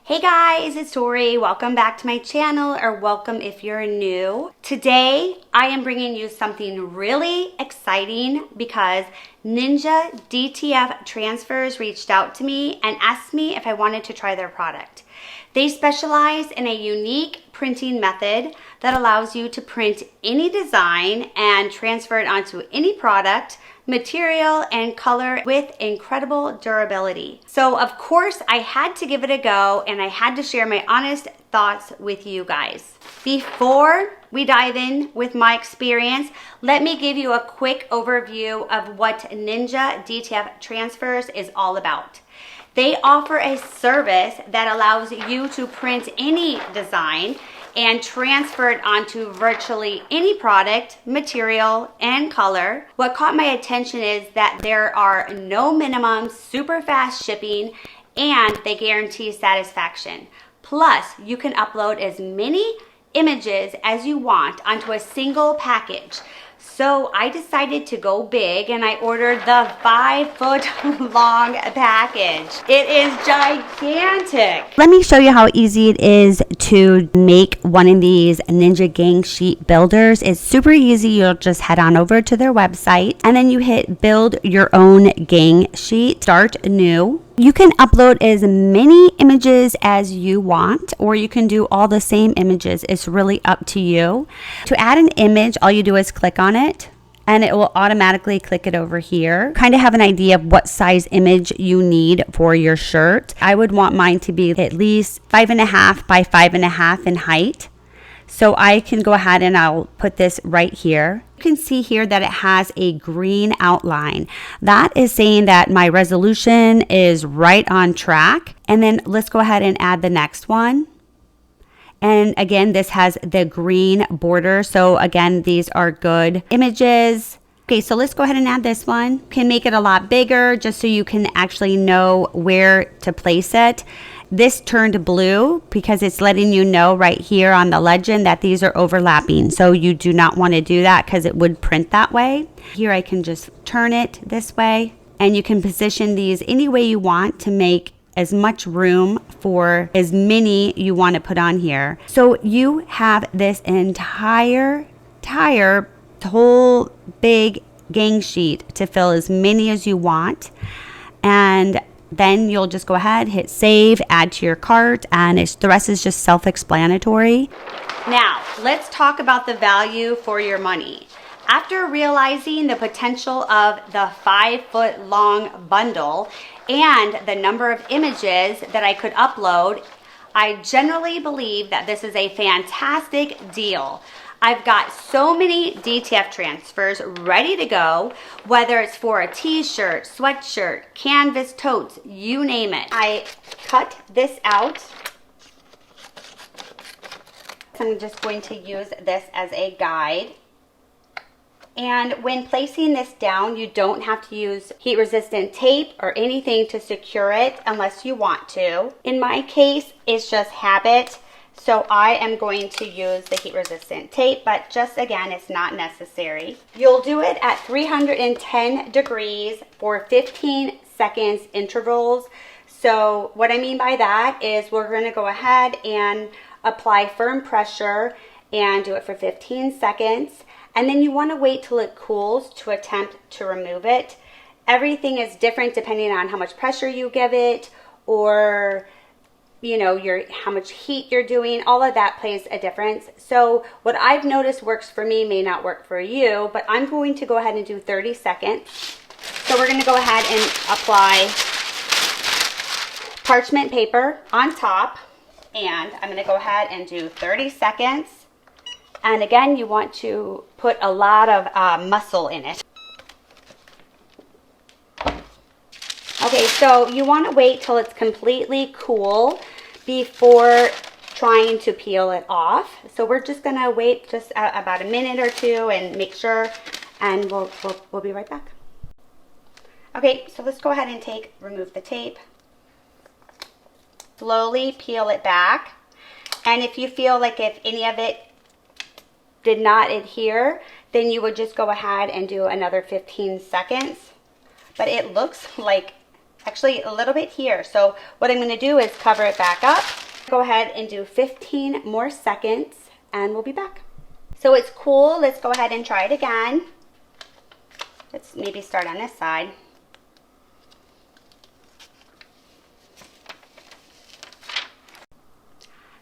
Hey guys, it's Tory. Welcome back to my channel, or welcome if you're new. Today, I am bringing you something really exciting because Ninja DTF Transfers reached out to me and asked me if I wanted to try their product. They specialize in a unique printing method that allows you to print any design and transfer it onto any product, material, and color with incredible durability. So of course I had to give it a go and I had to share my honest thoughts with you guys. Before we dive in with my experience, let me give you a quick overview of what Ninja DTF Transfers is all about. They offer a service that allows you to print any design and transfer it onto virtually any product, material, and color. What caught my attention is that there are no minimums, super fast shipping, and they guarantee satisfaction. Plus, you can upload as many images as you want onto a single package. So I decided to go big and I ordered the 5-foot long package. It is gigantic. Let me show you how easy it is to make one of these Ninja gang sheet builders. It's super easy. You'll just head on over to their website and then you hit build your own gang sheet, start new. You can upload as many images as you want, or you can do all the same images. It's really up to you. To add an image, all you do is click on it and it will automatically click it over here. Kind of have an idea of what size image you need for your shirt. I would want mine to be at least 5.5 by 5.5 in height. So I can go ahead and I'll put this right here. You can see here that it has a green outline. That is saying that my resolution is right on track. And then let's go ahead and add the next one. And again, this has the green border. So again, these are good images. Okay, so let's go ahead and add this one. You can make it a lot bigger just so you can actually know where to place it. This turned blue because it's letting you know right here on the legend that these are overlapping. So you do not want to do that because it would print that way. Here I can just turn it this way and you can position these any way you want to make as much room for as many you want to put on here. So you have this entire whole big gang sheet to fill as many as you want. And then you'll just go ahead, hit save, add to your cart, and the rest is just self-explanatory. Now, let's talk about the value for your money. After realizing the potential of the 5-foot long bundle and the number of images that I could upload, I generally believe that this is a fantastic deal. I've got so many DTF transfers ready to go, whether it's for a t-shirt, sweatshirt, canvas totes, you name it. I cut this out. I'm just going to use this as a guide. And when placing this down, you don't have to use heat-resistant tape or anything to secure it unless you want to. In my case, it's just habit. So I am going to use the heat-resistant tape, but just again, it's not necessary. You'll do it at 310 degrees for 15 seconds intervals. So what I mean by that is we're going to go ahead and apply firm pressure and do it for 15 seconds. And then you want to wait till it cools to attempt to remove it. Everything is different depending on how much pressure you give it, or how much heat you're doing. All of that plays a difference. So what I've noticed works for me may not work for you, but I'm going to go ahead and do 30 seconds. So we're going to go ahead and apply parchment paper on top, and I'm going to go ahead and do 30 seconds. And again, you want to put a lot of muscle in it. Okay, so you want to wait till it's completely cool before trying to peel it off. So we're just going to wait just about a minute or two and make sure, and we'll be right back. Okay, so let's go ahead and remove the tape. Slowly peel it back. And if you feel like if any of it did not adhere, then you would just go ahead and do another 15 seconds. But it looks like actually a little bit here. So what I'm going to do is cover it back up Go ahead and do 15 more seconds and we'll be back. So it's cool. Let's go ahead and try it again. Let's maybe start on this side.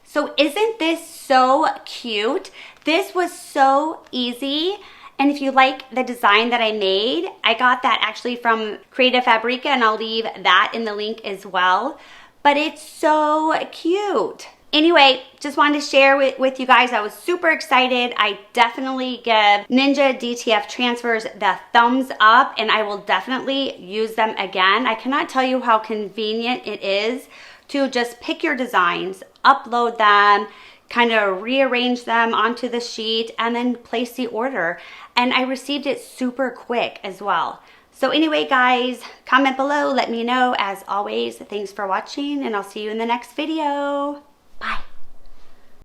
So isn't this so cute? This was so easy. And if you like the design that I made, I got that actually from Creative Fabrica, and I'll leave that in the link as well. But it's so cute. Anyway, just wanted to share with you guys. I was super excited. I definitely give Ninja DTF Transfers the thumbs up, and I will definitely use them again. I cannot tell you how convenient it is to just pick your designs, upload them, kind of rearrange them onto the sheet, and then place the order. And I received it super quick as well. So anyway, guys, comment below, let me know. As always, thanks for watching, and I'll see you in the next video.